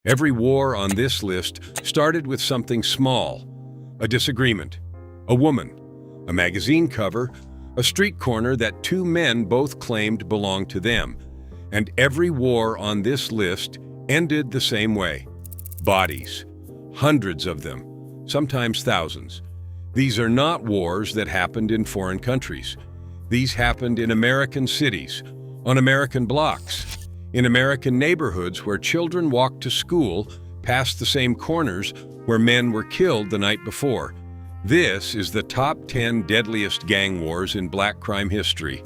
Every war on this list started with something small: a disagreement, a woman, a magazine cover, a street corner that two men both claimed belonged to them. And every war on this list ended the same way: bodies, hundreds of them, sometimes thousands. These are not wars that happened in foreign countries. These happened in American cities, on American blocks, in American neighborhoods where children walked to school past the same corners where men were killed the night before. This is the top 10 deadliest gang wars in black crime history.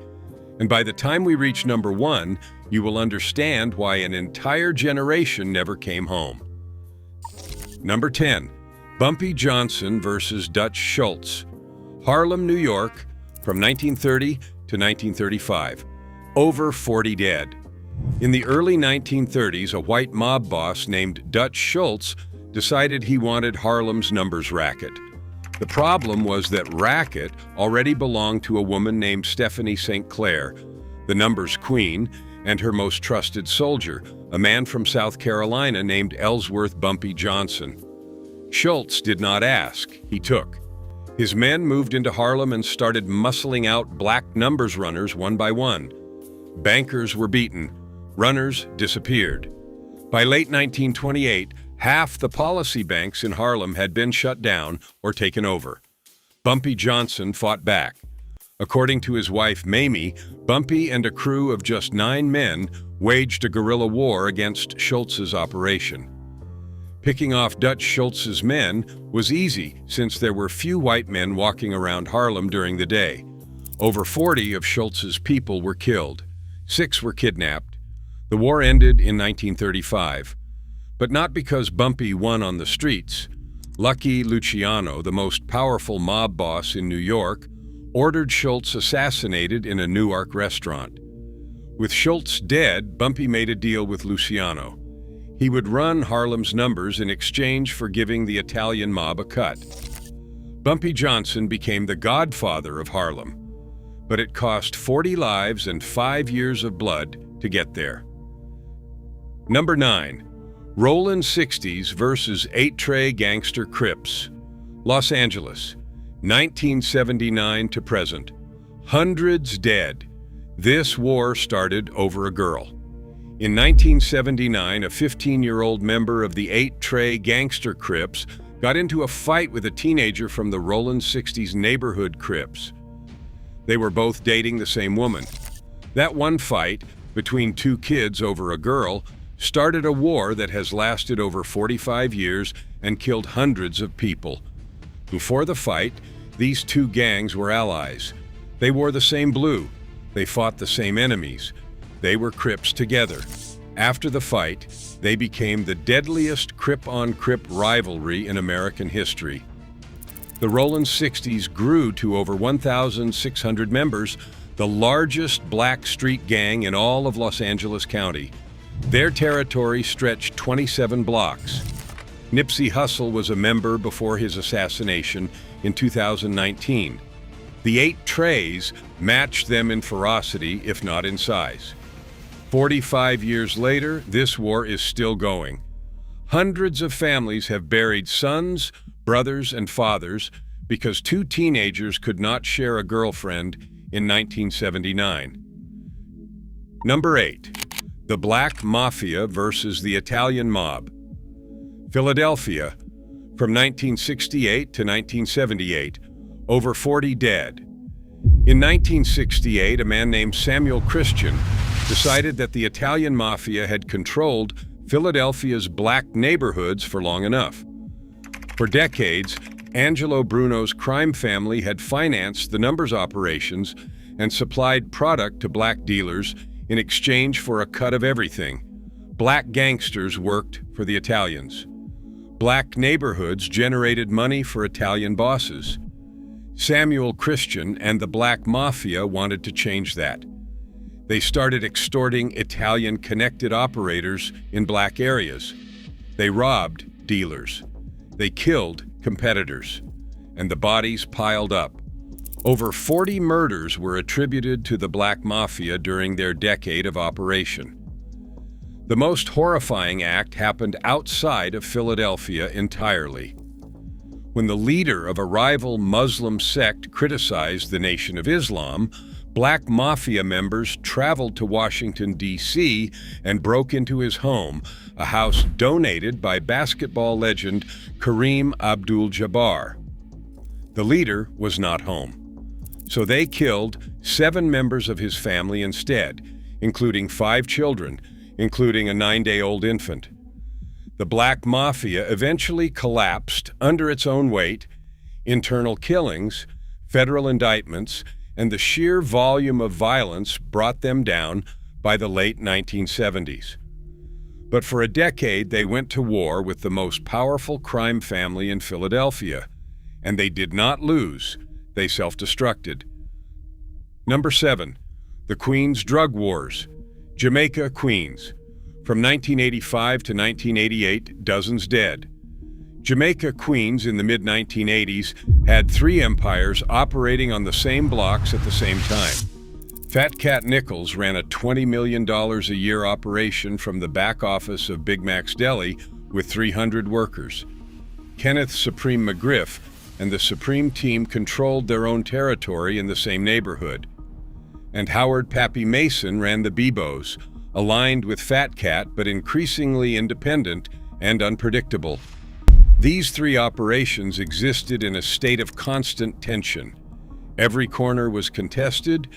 And by the time we reach number 1, you will understand why an entire generation never came home. Number 10. Bumpy Johnson versus Dutch Schultz. Harlem, New York, from 1930 to 1935. Over 40 dead. In the early 1930s, a white mob boss named Dutch Schultz decided he wanted Harlem's numbers racket. The problem was that racket already belonged to a woman named Stephanie St. Clair, the numbers queen, and her most trusted soldier, a man from South Carolina named Ellsworth Bumpy Johnson. Schultz did not ask, he took. His men moved into Harlem and started muscling out black numbers runners one by one. Bankers were beaten. Runners disappeared. By late 1928, half the policy banks in Harlem had been shut down or taken over. Bumpy Johnson fought back. According to his wife Mamie, Bumpy and a crew of just 9 men waged a guerrilla war against Schultz's operation. Picking off Dutch Schultz's men was easy since there were few white men walking around Harlem during the day. Over 40 of Schultz's people were killed. 6 were kidnapped. The war ended in 1935, but not because Bumpy won on the streets. Lucky Luciano, the most powerful mob boss in New York, ordered Schultz assassinated in a Newark restaurant. With Schultz dead, Bumpy made a deal with Luciano. He would run Harlem's numbers in exchange for giving the Italian mob a cut. Bumpy Johnson became the godfather of Harlem, but it cost 40 lives and 5 years of blood to get there. Number 9. Rollin' 60s versus 8-Tray Gangster Crips. Los Angeles, 1979 to present. Hundreds dead. This war started over a girl. In 1979, a 15-year-old member of the 8-Tray Gangster Crips got into a fight with a teenager from the Rollin' 60s neighborhood Crips. They were both dating the same woman. That one fight, between 2 kids over a girl, started a war that has lasted over 45 years and killed hundreds of people. Before the fight, these 2 gangs were allies. They wore the same blue. They fought the same enemies. They were Crips together. After the fight, they became the deadliest Crip-on-Crip rivalry in American history. The Rollin' 60s grew to over 1,600 members, the largest black street gang in all of Los Angeles County. Their territory stretched 27 blocks. Nipsey Hussle was a member before his assassination in 2019. The 8-Trays matched them in ferocity, if not in size. 45 years later, this war is still going. Hundreds of families have buried sons, brothers, and fathers because 2 teenagers could not share a girlfriend in 1979. Number 8. The Black Mafia versus the Italian Mob. Philadelphia, from 1968 to 1978, over 40 dead. In 1968, a man named Samuel Christian decided that the Italian Mafia had controlled Philadelphia's black neighborhoods for long enough. For decades, Angelo Bruno's crime family had financed the numbers operations and supplied product to black dealers in exchange for a cut of everything. Black gangsters worked for the Italians. Black neighborhoods generated money for Italian bosses. Samuel Christian and the Black Mafia wanted to change that. They started extorting Italian-connected operators in black areas. They robbed dealers. They killed competitors. And the bodies piled up. Over 40 murders were attributed to the Black Mafia during their decade of operation. The most horrifying act happened outside of Philadelphia entirely. When the leader of a rival Muslim sect criticized the Nation of Islam, Black Mafia members traveled to Washington, D.C. and broke into his home, a house donated by basketball legend Kareem Abdul-Jabbar. The leader was not home, so they killed 7 members of his family instead, including 5 children, including a 9-day-old infant. The Black Mafia eventually collapsed under its own weight, internal killings, federal indictments, and the sheer volume of violence brought them down by the late 1970s. But for a decade, they went to war with the most powerful crime family in Philadelphia, and they did not lose. They self-destructed. Number 7. The Queens Drug Wars. Jamaica, Queens. From 1985 to 1988, dozens dead. Jamaica, Queens in the mid-1980s had 3 empires operating on the same blocks at the same time. Fat Cat Nichols ran a $20 million a year operation from the back office of Big Mac's Deli with 300 workers. Kenneth Supreme McGriff and the Supreme team controlled their own territory in the same neighborhood. And Howard Pappy Mason ran the Bebos, aligned with Fat Cat but increasingly independent and unpredictable. These 3 operations existed in a state of constant tension. Every corner was contested,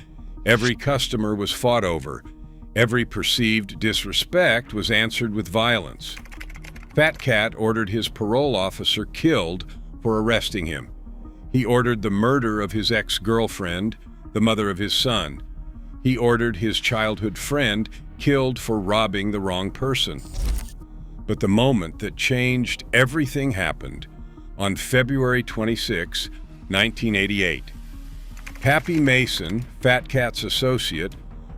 every customer was fought over, every perceived disrespect was answered with violence. Fat Cat ordered his parole officer killed for arresting him. He ordered the murder of his ex-girlfriend, the mother of his son. He ordered his childhood friend killed for robbing the wrong person. But the moment that changed everything happened on February 26, 1988. Pappy Mason, Fat Cat's associate,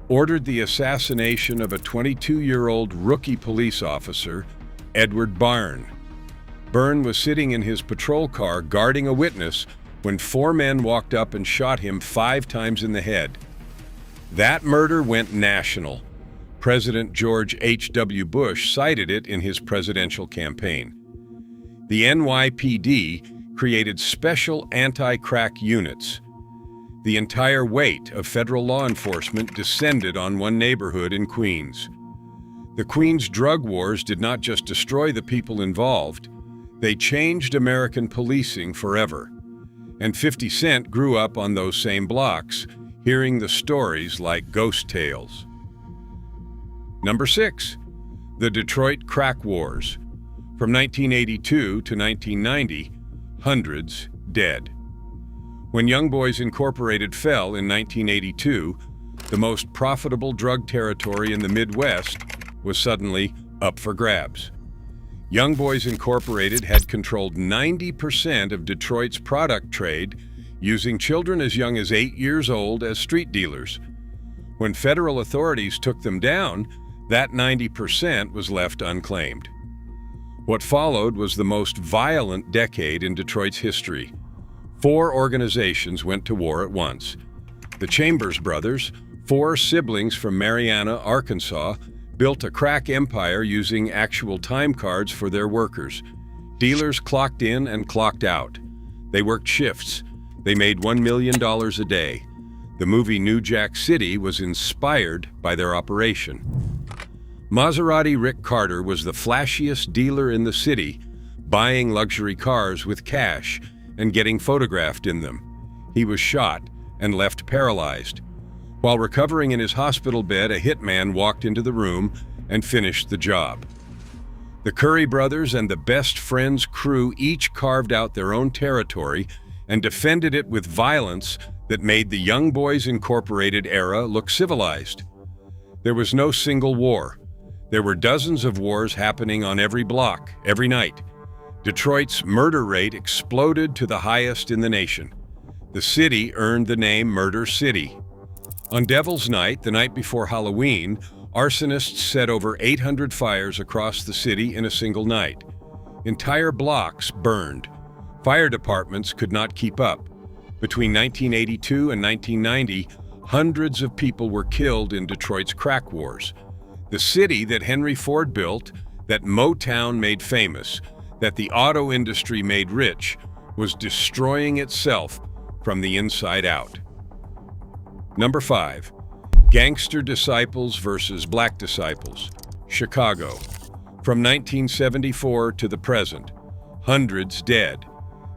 ordered the assassination of a 22-year-old rookie police officer, Edward Byrne. Byrne was sitting in his patrol car guarding a witness when 4 men walked up and shot him 5 times in the head. That murder went national. President George H.W. Bush cited it in his presidential campaign. The NYPD created special anti-crack units. The entire weight of federal law enforcement descended on one neighborhood in Queens. The Queens drug wars did not just destroy the people involved, they changed American policing forever. And 50 Cent grew up on those same blocks, hearing the stories like ghost tales. Number 6. The Detroit Crack Wars. From 1982 to 1990, hundreds dead. When Young Boys Incorporated fell in 1982, the most profitable drug territory in the Midwest was suddenly up for grabs. Young Boys Incorporated had controlled 90% of Detroit's product trade, using children as young as 8 years old as street dealers. When federal authorities took them down, that 90% was left unclaimed. What followed was the most violent decade in Detroit's history. 4 organizations went to war at once. The Chambers brothers, 4 siblings from Marianna, Arkansas, built a crack empire using actual time cards for their workers. Dealers clocked in and clocked out. They worked shifts. They made $1 million a day. The movie New Jack City was inspired by their operation. Maserati Rick Carter was the flashiest dealer in the city, buying luxury cars with cash and getting photographed in them. He was shot and left paralyzed. While recovering in his hospital bed, a hitman walked into the room and finished the job. The Curry brothers and the Best Friends crew each carved out their own territory and defended it with violence that made the Young Boys Incorporated era look civilized. There was no single war. There were dozens of wars happening on every block, every night. Detroit's murder rate exploded to the highest in the nation. The city earned the name Murder City. On Devil's Night, the night before Halloween, arsonists set over 800 fires across the city in a single night. Entire blocks burned. Fire departments could not keep up. Between 1982 and 1990, hundreds of people were killed in Detroit's crack wars. The city that Henry Ford built, that Motown made famous, that the auto industry made rich, was destroying itself from the inside out. Number 5. Gangster Disciples versus Black Disciples, Chicago. From 1974 to the present, hundreds dead.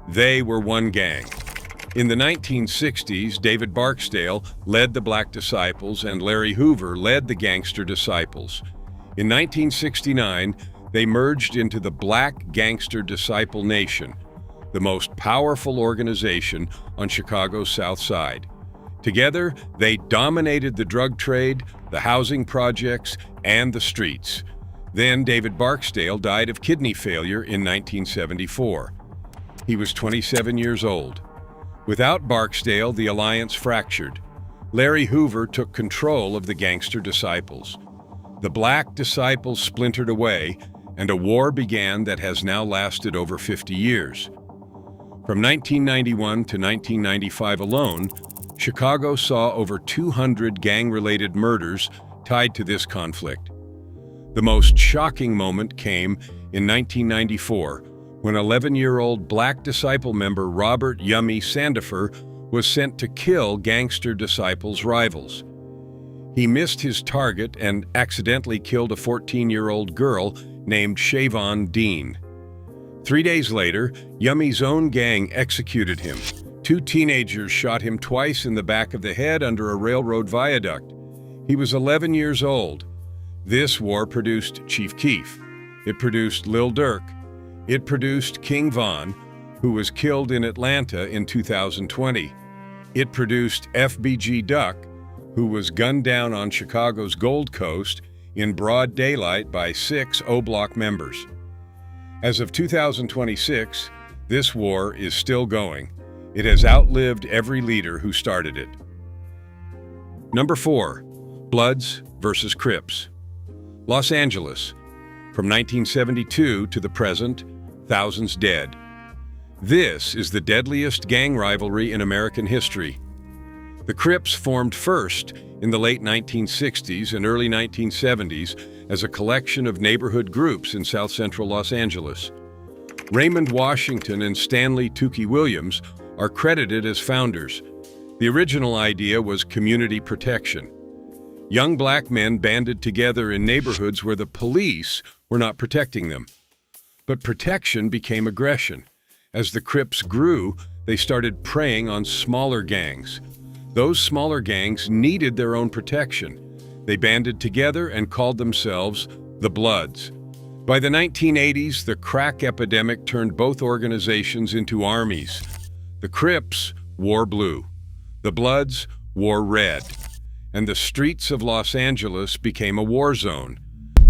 They were one gang. In the 1960s, David Barksdale led the Black Disciples and Larry Hoover led the Gangster Disciples. In 1969, they merged into the Black Gangster Disciple Nation, the most powerful organization on Chicago's South Side. Together, they dominated the drug trade, the housing projects, and the streets. Then David Barksdale died of kidney failure in 1974. He was 27 years old. Without Barksdale, the alliance fractured. Larry Hoover took control of the Gangster Disciples. The Black Disciples splintered away, and a war began that has now lasted over 50 years. From 1991 to 1995 alone, Chicago saw over 200 gang-related murders tied to this conflict. The most shocking moment came in 1994, when 11-year-old Black Disciple member Robert "Yummy" Sandifer was sent to kill Gangster Disciples' rivals. He missed his target and accidentally killed a 14-year-old girl named Shavon Dean. 3 days later, Yummy's own gang executed him. 2 teenagers shot him twice in the back of the head under a railroad viaduct. He was 11 years old. This war produced Chief Keef. It produced Lil Durk. It produced King Von, who was killed in Atlanta in 2020. It produced FBG Duck, who was gunned down on Chicago's Gold Coast in broad daylight by 6 O-Block members. As of 2026, this war is still going. It has outlived every leader who started it. Number 4. Bloods versus Crips. Los Angeles. From 1972 to the present, thousands dead. This is the deadliest gang rivalry in American history. The Crips formed first in the late 1960s and early 1970s as a collection of neighborhood groups in South Central Los Angeles. Raymond Washington and Stanley Tookie Williams are credited as founders. The original idea was community protection. Young black men banded together in neighborhoods where the police were not protecting them. But protection became aggression. As the Crips grew, they started preying on smaller gangs. Those smaller gangs needed their own protection. They banded together and called themselves the Bloods. By the 1980s, the crack epidemic turned both organizations into armies. The Crips wore blue. The Bloods wore red. And the streets of Los Angeles became a war zone.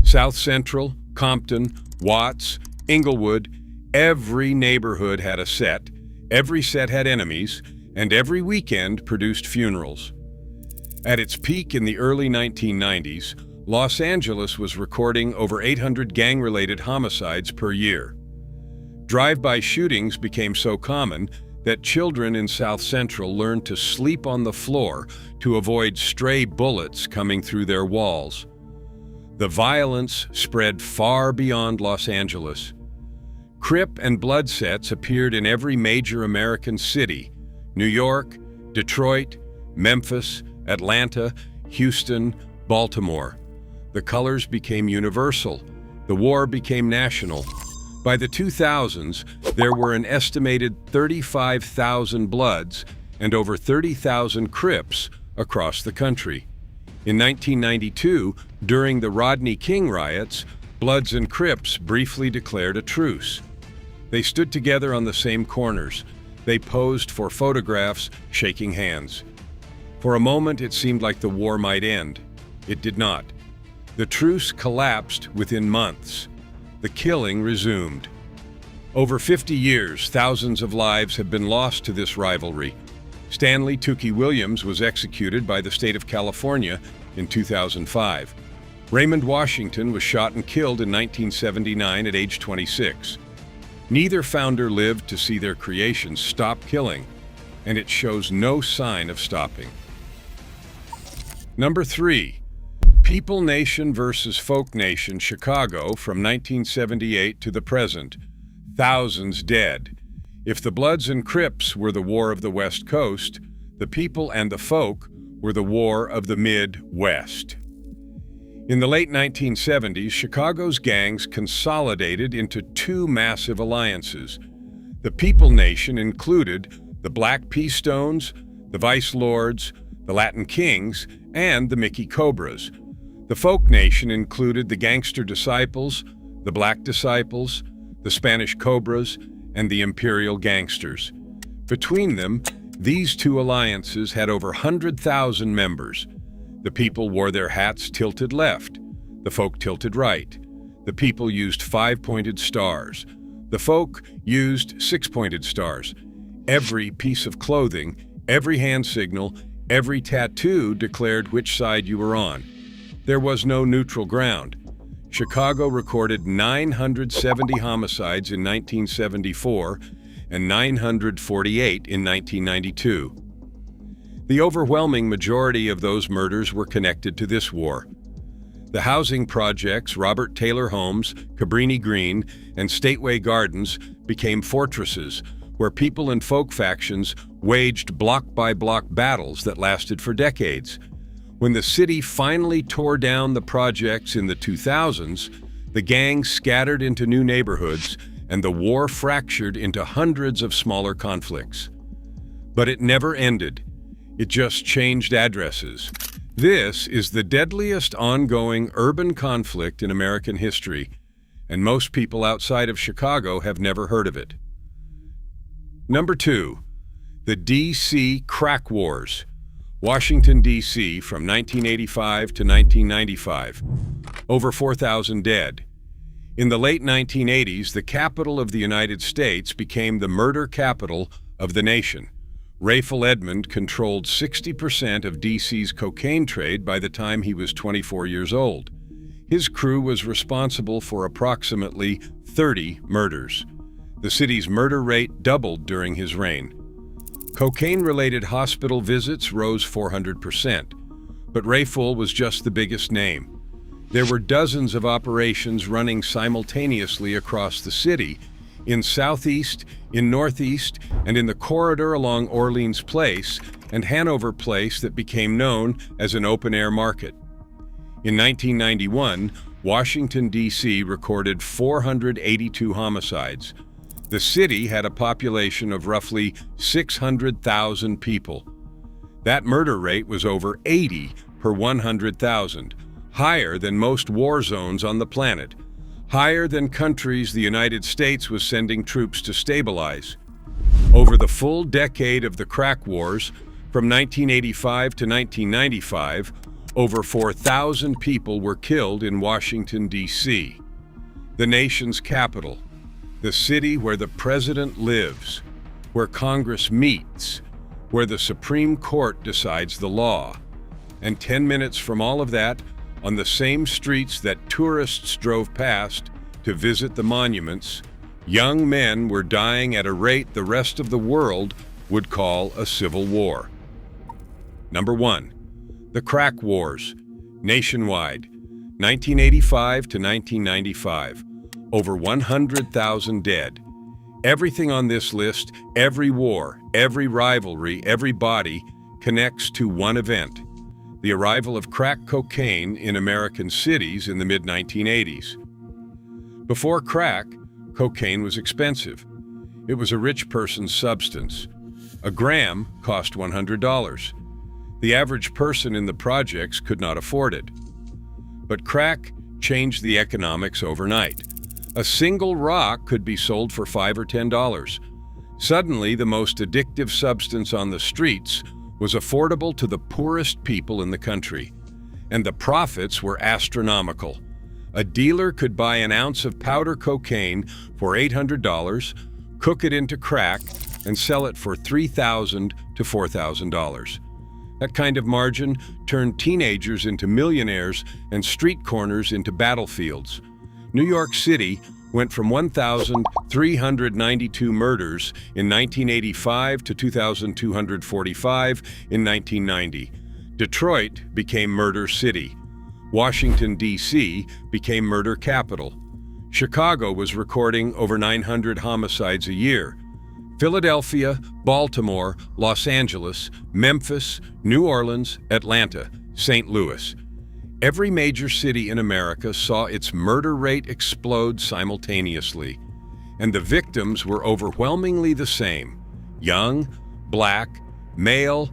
South Central, Compton, Watts, Inglewood, every neighborhood had a set, every set had enemies, and every weekend produced funerals. At its peak in the early 1990s, Los Angeles was recording over 800 gang-related homicides per year. Drive-by shootings became so common that children in South Central learned to sleep on the floor to avoid stray bullets coming through their walls. The violence spread far beyond Los Angeles. Crip and Blood sets appeared in every major American city: New York, Detroit, Memphis, Atlanta, Houston, Baltimore. The colors became universal. The war became national. By the 2000s, there were an estimated 35,000 Bloods and over 30,000 Crips across the country. In 1992, during the Rodney King riots, Bloods and Crips briefly declared a truce. They stood together on the same corners. They posed for photographs, shaking hands. For a moment, it seemed like the war might end. It did not. The truce collapsed within months. The killing resumed. Over 50 years, thousands of lives have been lost to this rivalry. Stanley Tookie Williams was executed by the state of California in 2005. Raymond Washington was shot and killed in 1979 at age 26. Neither founder lived to see their creations stop killing, and it shows no sign of stopping. Number 3. People Nation versus Folk Nation, Chicago, from 1978 to the present. Thousands dead. If the Bloods and Crips were the war of the West Coast, the People and the Folk were the war of the Midwest. In the late 1970s, Chicago's gangs consolidated into two massive alliances. The People Nation included the Black P-Stones, the Vice Lords, the Latin Kings, and the Mickey Cobras. The Folk Nation included the Gangster Disciples, the Black Disciples, the Spanish Cobras, and the Imperial Gangsters. Between them, these two alliances had over 100,000 members. The People wore their hats tilted left, the Folk tilted right. The People used 5-pointed stars. The Folk used 6-pointed stars. Every piece of clothing, every hand signal, every tattoo declared which side you were on. There was no neutral ground. Chicago recorded 970 homicides in 1974 and 948 in 1992. The overwhelming majority of those murders were connected to this war. The housing projects Robert Taylor Homes, Cabrini Green, and Stateway Gardens became fortresses where People and Folk factions waged block-by-block battles that lasted for decades. When the city finally tore down the projects in the 2000s, the gangs scattered into new neighborhoods and the war fractured into hundreds of smaller conflicts. But it never ended. It just changed addresses. This is the deadliest ongoing urban conflict in American history, and most people outside of Chicago have never heard of it. Number 2, the D.C. Crack Wars. Washington, D.C. from 1985 to 1995. Over 4,000 dead. In the late 1980s, the capital of the United States became the murder capital of the nation. Rayful Edmond controlled 60% of D.C.'s cocaine trade by the time he was 24 years old. His crew was responsible for approximately 30 murders. The city's murder rate doubled during his reign. Cocaine-related hospital visits rose 400%, but Rayful was just the biggest name. There were dozens of operations running simultaneously across the city, in Southeast, in Northeast, and in the corridor along Orleans Place and Hanover Place that became known as an open-air market. In 1991, Washington, D.C. recorded 482 homicides. The city had a population of roughly 600,000 people. That murder rate was over 80 per 100,000, higher than most war zones on the planet, higher than countries the United States was sending troops to stabilize. Over the full decade of the crack wars, from 1985 to 1995, over 4,000 people were killed in Washington, D.C., the nation's capital. The city where the president lives, where Congress meets, where the Supreme Court decides the law. And 10 minutes from all of that, on the same streets that tourists drove past to visit the monuments, young men were dying at a rate the rest of the world would call a civil war. Number 1, the Crack Wars, nationwide, 1985 to 1995. Over 100,000 dead. Everything on this list, every war, every rivalry, every body, connects to one event: the arrival of crack cocaine in American cities in the mid-1980s. Before crack, cocaine was expensive. It was a rich person's substance. A gram cost $100. The average person in the projects could not afford it. But crack changed the economics overnight. A single rock could be sold for $5 or $10. Suddenly, the most addictive substance on the streets was affordable to the poorest people in the country, and the profits were astronomical. A dealer could buy an ounce of powder cocaine for $800, cook it into crack, and sell it for $3,000 to $4,000. That kind of margin turned teenagers into millionaires and street corners into battlefields. New York City went from 1,392 murders in 1985 to 2,245 in 1990. Detroit became Murder City. Washington, D.C. became murder capital. Chicago was recording over 900 homicides a year. Philadelphia, Baltimore, Los Angeles, Memphis, New Orleans, Atlanta, St. Louis. Every major city in America saw its murder rate explode simultaneously, and the victims were overwhelmingly the same: young, black, male.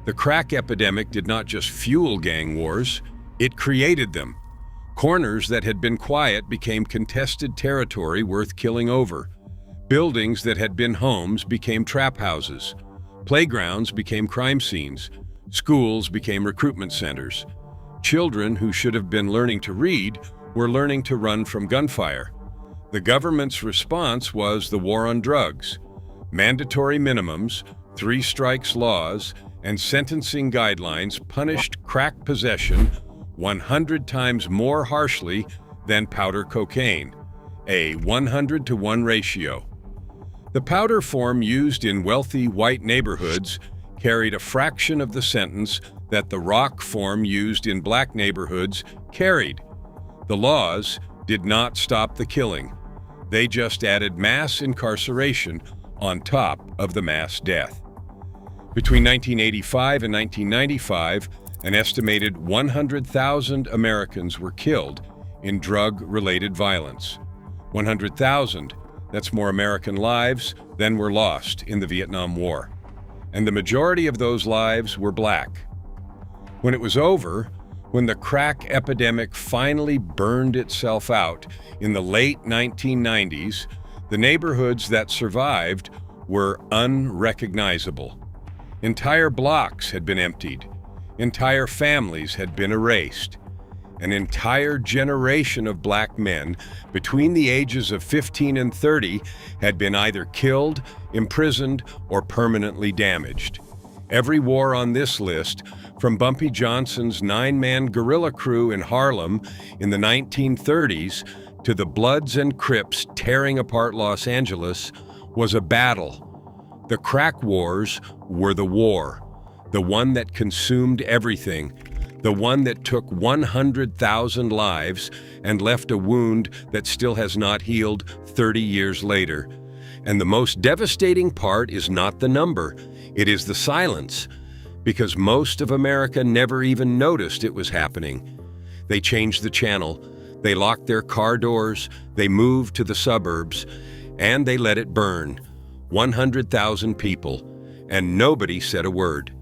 The crack epidemic did not just fuel gang wars, it created them. Corners that had been quiet became contested territory worth killing over. Buildings that had been homes became trap houses. Playgrounds became crime scenes. Schools became recruitment centers. Children who should have been learning to read were learning to run from gunfire. The government's response was the war on drugs. Mandatory minimums, 3 strikes laws, and sentencing guidelines punished crack possession 100 times more harshly than powder cocaine, a 100-to-1 ratio. The powder form used in wealthy white neighborhoods carried a fraction of the sentence that the rock form used in black neighborhoods carried. The laws did not stop the killing. They just added mass incarceration on top of the mass death. Between 1985 and 1995, an estimated 100,000 Americans were killed in drug-related violence. 100,000, that's more American lives than were lost in the Vietnam War. And the majority of those lives were black. When it was over, when the crack epidemic finally burned itself out in the late 1990s, the neighborhoods that survived were unrecognizable. Entire blocks had been emptied. Entire families had been erased. An entire generation of black men between the ages of 15 and 30 had been either killed, imprisoned, or permanently damaged. Every war on this list, from Bumpy Johnson's 9-man guerrilla crew in Harlem in the 1930s to the Bloods and Crips tearing apart Los Angeles, was a battle. The crack wars were the war, the one that consumed everything, the one that took 100,000 lives and left a wound that still has not healed 30 years later. And the most devastating part is not the number, it is the silence, because most of America never even noticed it was happening. They changed the channel, they locked their car doors, they moved to the suburbs, and they let it burn. 100,000 people, and nobody said a word.